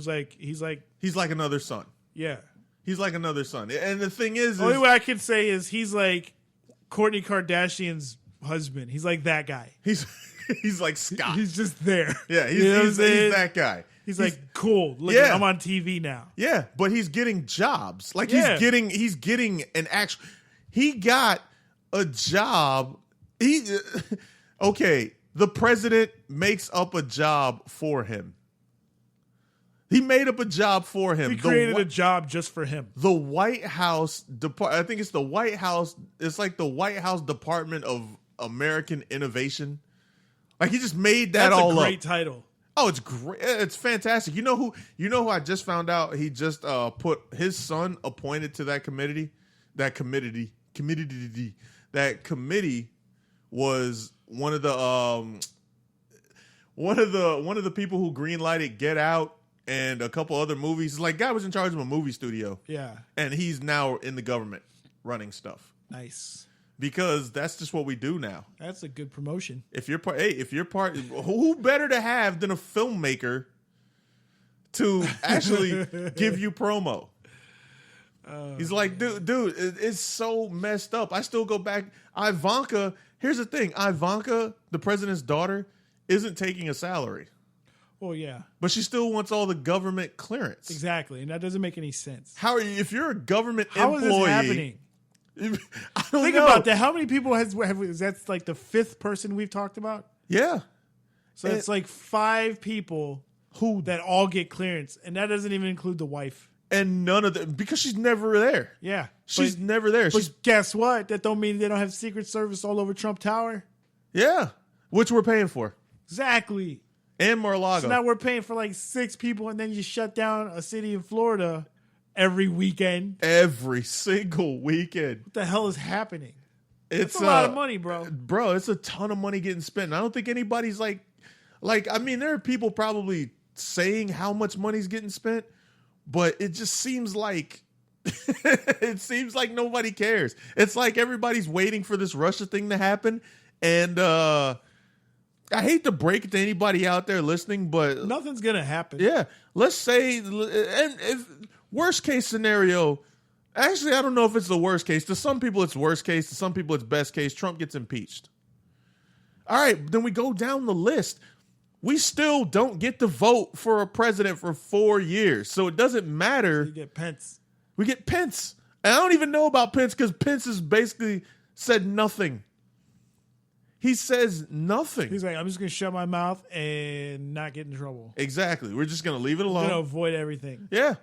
who's like he's like another son. Yeah. He's like another son. And the thing is... Only way I can say is he's like Kourtney Kardashian's husband. He's like that guy. He's like Scott. He's just there. Yeah, he's that guy. He's like, cool. Look, I'm on TV now. Yeah, but he's getting jobs. Like he's getting an actual... He got a job. Okay, the president makes up a job for him. He made up a job for him. He created a job just for him. The White House I think it's the White House. It's like the White House Department of American Innovation. Like he just made that all up. That's a great title. Oh, it's great. It's fantastic. You know who I just found out? He just put his son appointed to that committee. That committee was one of the people who greenlighted Get Out and a couple other movies. Like, guy was in charge of a movie studio. Yeah. And he's now in the government running stuff. Nice. Because that's just what we do now. That's a good promotion. If you're part, who better to have than a filmmaker to actually give you promo? He's like, dude, it's so messed up. I still go back. Ivanka, here's the thing. Ivanka, the president's daughter, isn't taking a salary. Well, yeah. But she still wants all the government clearance. Exactly. And that doesn't make any sense. How are you, if you're a government employee? How is this happening? I don't Think know. about that. How many people that's like the fifth person we've talked about? Yeah. So it's like 5 people that all get clearance. And that doesn't even include the wife. And none of them, because she's never there. Yeah. She's never there. But guess what? That don't mean they don't have Secret Service all over Trump Tower. Yeah. Which we're paying for. Exactly. And Mar-a-Lago. So now we're paying for like 6 people, and then you shut down a city in Florida every weekend. Every single weekend. What the hell is happening? It's a lot of money, bro. Bro, it's a ton of money getting spent. And I don't think anybody's like, I mean, there are people probably saying how much money's getting spent, but it just seems like nobody cares. It's like everybody's waiting for this Russia thing to happen. And I hate to break it to anybody out there listening, but nothing's gonna happen. Yeah, let's say, and if worst case scenario, actually, I don't know if it's the worst case. To some people, it's worst case. To some people, it's best case. Trump gets impeached. All right, then we go down the list. We still don't get to vote for a president for 4 years, so it doesn't matter. You get Pence. We get Pence. And I don't even know about Pence because Pence has basically said nothing. He says nothing. He's like, I'm just going to shut my mouth and not get in trouble. Exactly. We're just going to leave it alone. I'm going to avoid everything. Yeah.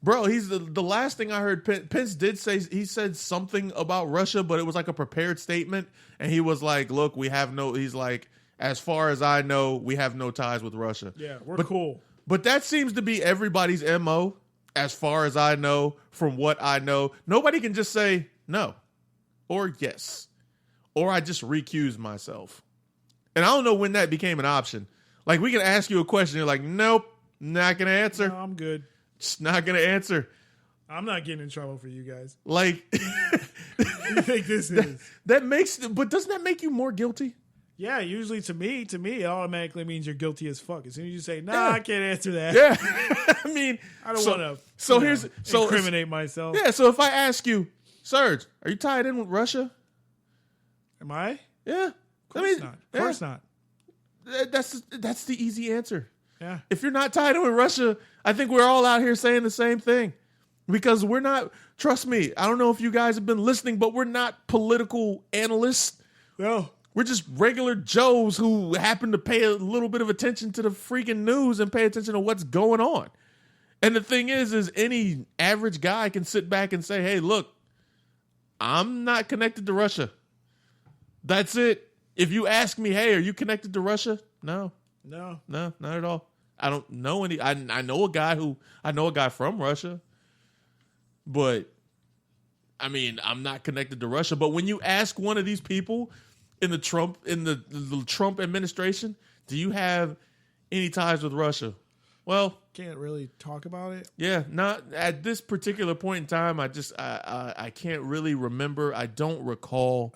Bro, he's the last thing I heard, Pence did say, he said something about Russia, but it was like a prepared statement. And he was like, look, he's like, as far as I know, we have no ties with Russia. Yeah, we're cool. But that seems to be everybody's MO, as far as I know, from what I know. Nobody can just say no or yes. Or I just recuse myself. And I don't know when that became an option. Like, we can ask you a question. You're like, nope, not going to answer. No, I'm good. Just not going to answer. I'm not getting in trouble for you guys. Like, what do you think this is? But doesn't that make you more guilty? Yeah, usually to me, it automatically means you're guilty as fuck. As soon as you say, I can't answer that. Yeah. I mean, I don't want to incriminate myself. Yeah, so if I ask you, Serge, are you tied in with Russia? Am I? Yeah. Of course not. That's the easy answer. Yeah. If you're not tied in with Russia, I think we're all out here saying the same thing. Because we're not, trust me, I don't know if you guys have been listening, but we're not political analysts. No. We're just regular Joes who happen to pay a little bit of attention to the freaking news and pay attention to what's going on. And the thing is any average guy can sit back and say, hey, look, I'm not connected to Russia. That's it. If you ask me, hey, are you connected to Russia? No, not at all. I don't know any. I know a guy from Russia, but I mean, I'm not connected to Russia. But when you ask one of these people in the Trump administration, do you have any ties with Russia? Well, can't really talk about it. Yeah, not at this particular point in time. I can't really remember. I don't recall.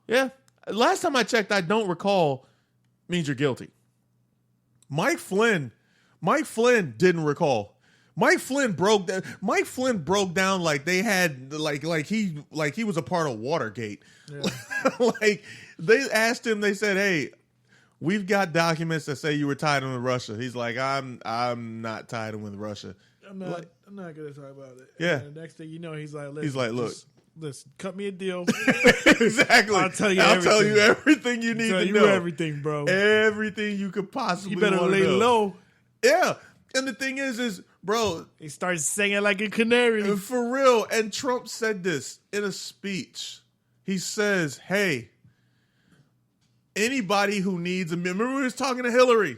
Yeah. Last time I checked, I don't recall means you're guilty. Mike Flynn Mike Flynn didn't recall. Mike Flynn broke down. Mike Flynn broke down like they had like he was a part of Watergate. Yeah. Like they asked him, they said, "Hey, we've got documents that say you were tied in with Russia." He's like, "I'm not tied in with Russia. I'm not gonna talk about it." Yeah. And the next thing you know, he's like, "Look, listen, cut me a deal." Exactly. I'll tell you everything you need to know. Everything, bro. Everything you could possibly. You better lay low. Yeah. And the thing is, bro, he starts singing like a canary. For real. And Trump said this in a speech. He says, "Hey, anybody who needs remember we was talking to Hillary.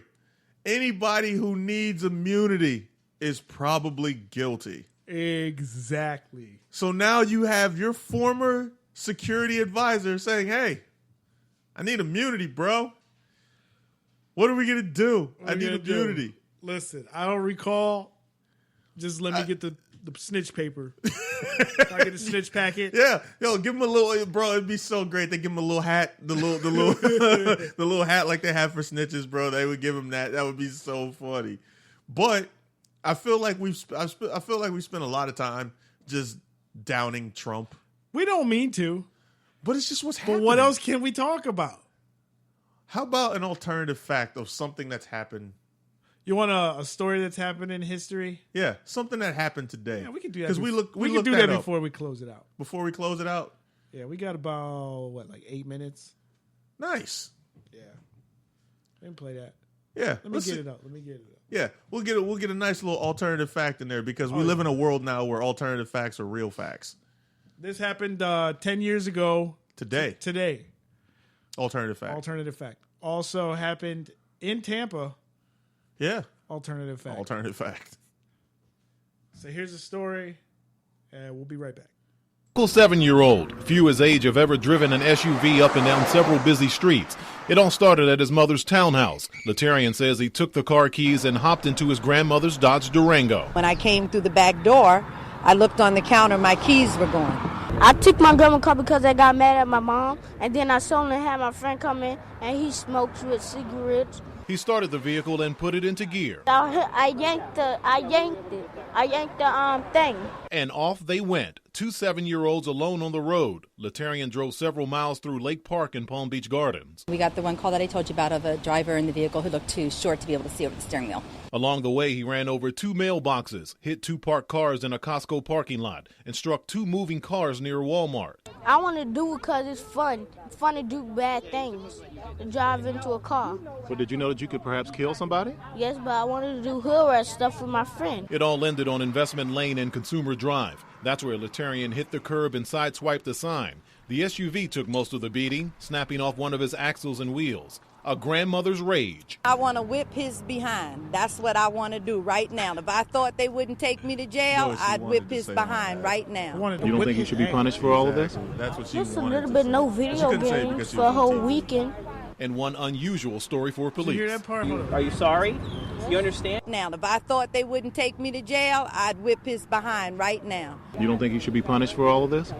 Anybody who needs immunity is probably guilty." Exactly. So now you have your former security advisor saying, "Hey, I need immunity, bro. What are we going to do? I need immunity." Listen, I don't recall. Just let me get the snitch paper. I get the snitch packet. Yeah, yo, give him a little, bro. It'd be so great. They give him a little hat, the little the little hat like they have for snitches, bro. They would give him that. That would be so funny. But I feel like we spent a lot of time just downing Trump. We don't mean to, but it's just what's happening. But what else can we talk about? How about an alternative fact of something that's happened? You want a story that's happened in history? Yeah, something that happened today. Yeah, we can do that. Because we can do that before we close it out. Before we close it out? Yeah, we got about, like 8 minutes? Nice. Yeah. Let me play that. Yeah. Let me get it up. Yeah, we'll get a nice little alternative fact in there because we live in a world now where alternative facts are real facts. This happened 10 years ago. Today. Alternative fact. Also happened in Tampa. Yeah. Alternative fact. So here's the story, and we'll be right back. Local 7-year-old, few his age have ever driven an SUV up and down several busy streets. It all started at his mother's townhouse. Latarian says he took the car keys and hopped into his grandmother's Dodge Durango. When I came through the back door, I looked on the counter, my keys were gone. I took my grandma's car because I got mad at my mom, and then I suddenly had my friend come in, and he smoked with cigarettes. He started the vehicle and put it into gear. I yanked the thing. And off they went. 2 7-year-olds alone on the road. Latarian drove several miles through Lake Park and Palm Beach Gardens. We got the one call that I told you about of a driver in the vehicle who looked too short to be able to see over the steering wheel. Along the way, he ran over 2 mailboxes, hit 2 parked cars in a Costco parking lot, and struck 2 moving cars near Walmart. I want to do it because it's fun. It's fun to do bad things, to drive into a car. But did you know that you could perhaps kill somebody? Yes, but I wanted to do hood rat stuff with my friend. It all ended on Investment Lane and Consumer Drive. That's where Latarian hit the curb and sideswiped the sign. The SUV took most of the beating, snapping off one of his axles and wheels. A grandmother's rage. I want to whip his behind. That's what I want to do right now. If I thought they wouldn't take me to jail, I'd whip his behind right now. You don't think he should be punished for all of this? That's what she Just a little bit no video games for a whole weekend. And one unusual story for police. Did you hear that part? Are you sorry? You understand? Now, if I thought they wouldn't take me to jail, I'd whip his behind right now. You don't think he should be punished for all of this?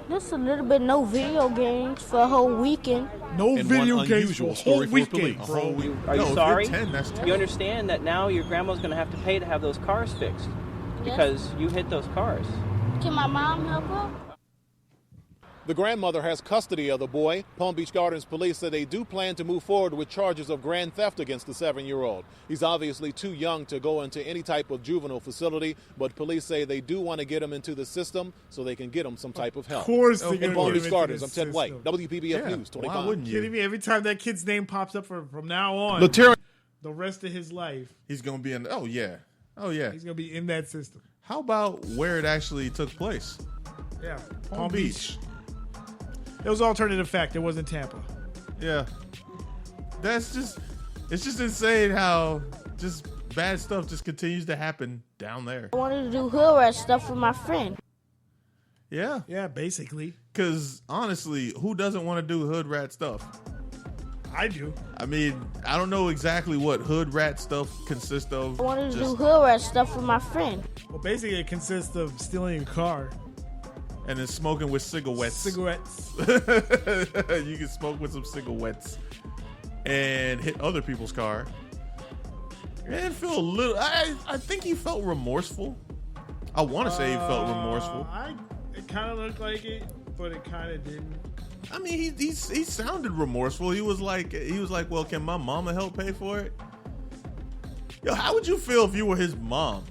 Just a little bit no video games for a whole weekend. No and video one games unusual for a story whole for weekend, police. bro. Are you sorry? 10, that's 10. You understand that now your grandma's going to have to pay to have those cars fixed because you hit those cars. Can my mom help her? The grandmother has custody of the boy. Palm Beach Gardens police say they do plan to move forward with charges of grand theft against the 7-year-old. He's obviously too young to go into any type of juvenile facility, but police say they do want to get him into the system so they can get him some type of help. Of course they're In gonna Palm get Beach him Gardens, into I'm the Ted White, system. WPBF News 25. Why wouldn't Kidding you? me? Every time that kid's name pops up from now on, Latarian. the rest of his life, He's going to be in. Oh, yeah. he's gonna be in that system. How about where it actually took place? Yeah, Palm Beach. It was alternative fact. It wasn't Tampa. Yeah. It's just insane how just bad stuff just continues to happen down there. I wanted to do hood rat stuff with my friend. Yeah. Yeah, basically. Because honestly, who doesn't want to do hood rat stuff? I do. I mean, I don't know exactly what hood rat stuff consists of. I wanted to do hood rat stuff with my friend. Well, basically, it consists of stealing a car. And then smoking with cigarettes. Cigarettes. You can smoke with some cigarettes and hit other people's car. Man, feel a little. I think he felt remorseful. I want to say he felt remorseful. It kind of looked like it, but it kind of didn't. I mean, he sounded remorseful. He was like, well, can my mama help pay for it? Yo, how would you feel if you were his mom?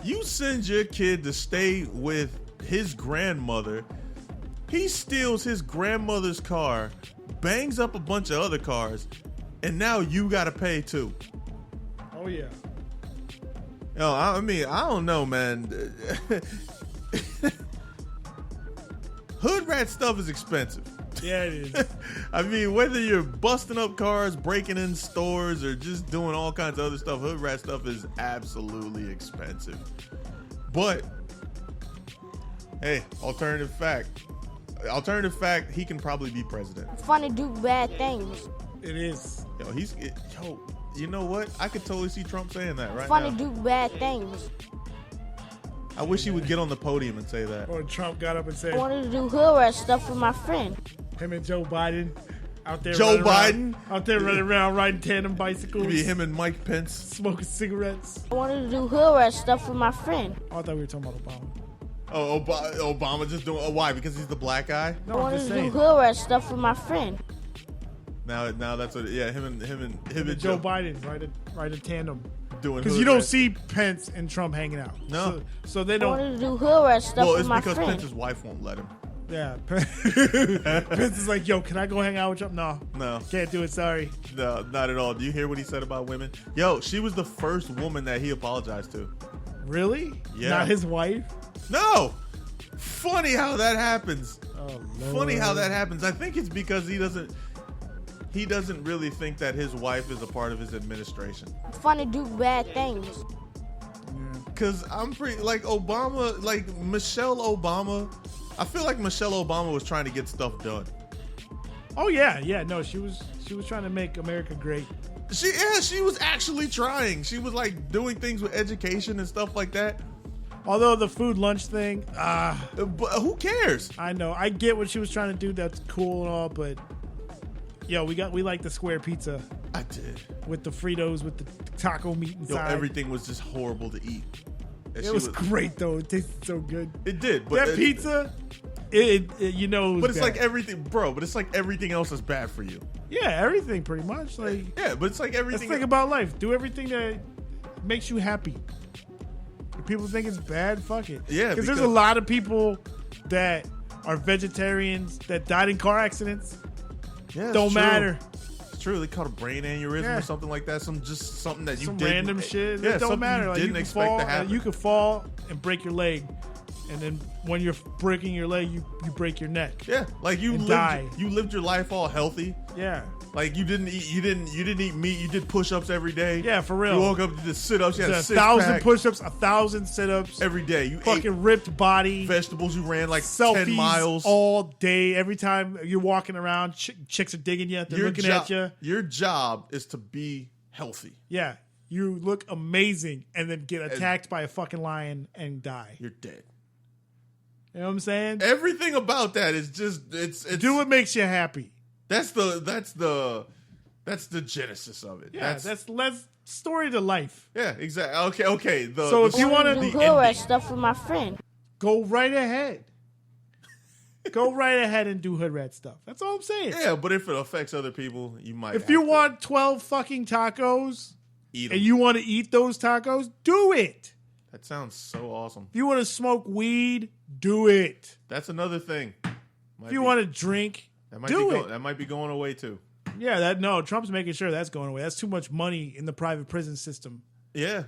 You send your kid to stay with his grandmother. He steals his grandmother's car, bangs up a bunch of other cars, and now you got to pay too. Oh yeah. Yo, I mean, I don't know, man. Hood rat stuff is expensive. Yeah, it is. I mean, whether you're busting up cars, breaking in stores, or just doing all kinds of other stuff, hood rat stuff is absolutely expensive. But, hey, alternative fact, he can probably be president. Fun to do bad things. It is. Yo, you know what? I could totally see Trump saying that right Fun now. to do bad things. I wish he would get on the podium and say that. Or Trump got up and I said, wanted to do hood rat stuff with my friend. him and Joe Biden out there. Joe running Biden? out there running around riding tandem bicycles. Maybe him and Mike Pence. Smoking cigarettes. I wanted to do hood rat stuff with my friend. Oh, I thought we were talking about Obama. Oh, Obama just doing. Why? Because he's the black guy. No, I I'm wanted just to do saying. hood rat stuff with my friend. Now that's what. Yeah, him and Joe Biden ride a tandem. doing. Because hood you don't rat. see Pence and Trump hanging out. No. So they I don't. wanted to do hood rat stuff Well, with it's my because friend. Pence's wife won't let him. Yeah. Pence is like, yo, can I go hang out with you? No, can't do it. Sorry. No, not at all. Do you hear what he said about women? Yo, she was the first woman that he apologized to. Really? Yeah. Not his wife? No. Funny how that happens. Oh, Lord. Funny how that happens. I think it's because he doesn't really think that his wife is a part of his administration. Fun to do bad things. Cause I'm pretty like Obama, like Michelle Obama. I feel like Michelle Obama was trying to get stuff done. Oh yeah. No, she was trying to make America great. She was actually trying. She was like doing things with education and stuff like that. Although the food lunch thing, But who cares? I know. I get what she was trying to do. That's cool and all, but yo, we like the square pizza I did. with the Fritos with the taco meat Yo, inside. everything was just horrible to eat. And It she was great though. It tasted so good. It did, but That pizza, it you know. It was But it's bad. like everything, bro. But it's like everything else is bad for you. yeah, everything pretty much. Like Yeah, but it's like let's everything. think about life. Do everything that makes you happy. If people think it's bad, fuck it. Yeah, because there's a because- lot of people that are vegetarians that died in car accidents. Yeah, it's Don't true. matter. It's true. They caught a brain aneurysm Yeah. or something like that. Something that you Some didn't, random shit. Yeah, It don't something matter. you Like, didn't you can expect fall, to happen. You could fall and break your leg, and then when you're breaking your leg, you break your neck. Yeah, like you and lived. die. You lived your life all healthy. Yeah. Like you didn't eat. You didn't eat meat. You did push-ups every day. Yeah, for real. You woke up, you did sit-ups. You had a 1,000 six-pack push-ups, 1,000 sit-ups, every day. You fucking ate ripped body, vegetables. You ran like selfies 10 miles all day. Every time you're walking around, chicks are digging you. They're looking at you. Your job is to be healthy. Yeah, you look amazing, and then get attacked by a fucking lion and die. You're dead. You know what I'm saying? Everything about that is just it's Do what makes you happy. That's the genesis of it. Yeah, that's story to life. Yeah, exactly. Okay. So if you I wanted wanna- to do the hood rat ending. stuff with my friend. Go right ahead. Go right ahead and do hood rat stuff. That's all I'm saying. Yeah, but if it affects other people, you might. If have you to want 12 fucking tacos eat 'em. and you want to eat those tacos, do it. That sounds so awesome. If you want to smoke weed, do it. That's another thing. If you want to drink, do it. That might be going away too. Yeah, Trump's making sure that's going away. That's too much money in the private prison system. Yeah.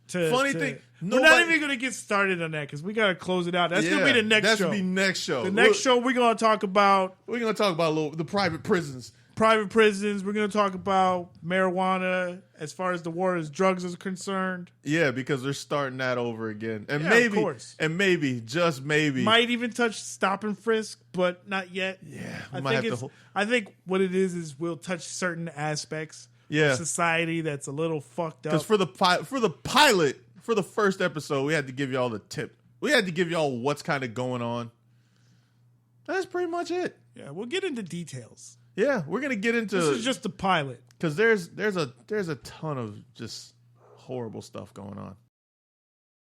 Funny thing, we're not even going to get started on that because we got to close it out. That's going to be the next That's show. gonna be next show. The next show we're going to talk about We're gonna talk about the private prisons. private prisons. We're going to talk about marijuana as far as the war as drugs is concerned. Yeah, because they're starting that over again, and Yeah, maybe, of course. and maybe, just maybe, Might even touch stop and frisk, but not yet. yeah, we I might think have to. I think what it is we'll touch certain aspects Yeah. of society that's a little fucked up. Because for the pilot, for the first episode, we had to give y'all the tip. We had to give y'all what's kind of going on. That's pretty much it. Yeah, we'll get into details. Yeah, we're gonna get into This is just the pilot. because there's a ton of just horrible stuff going on.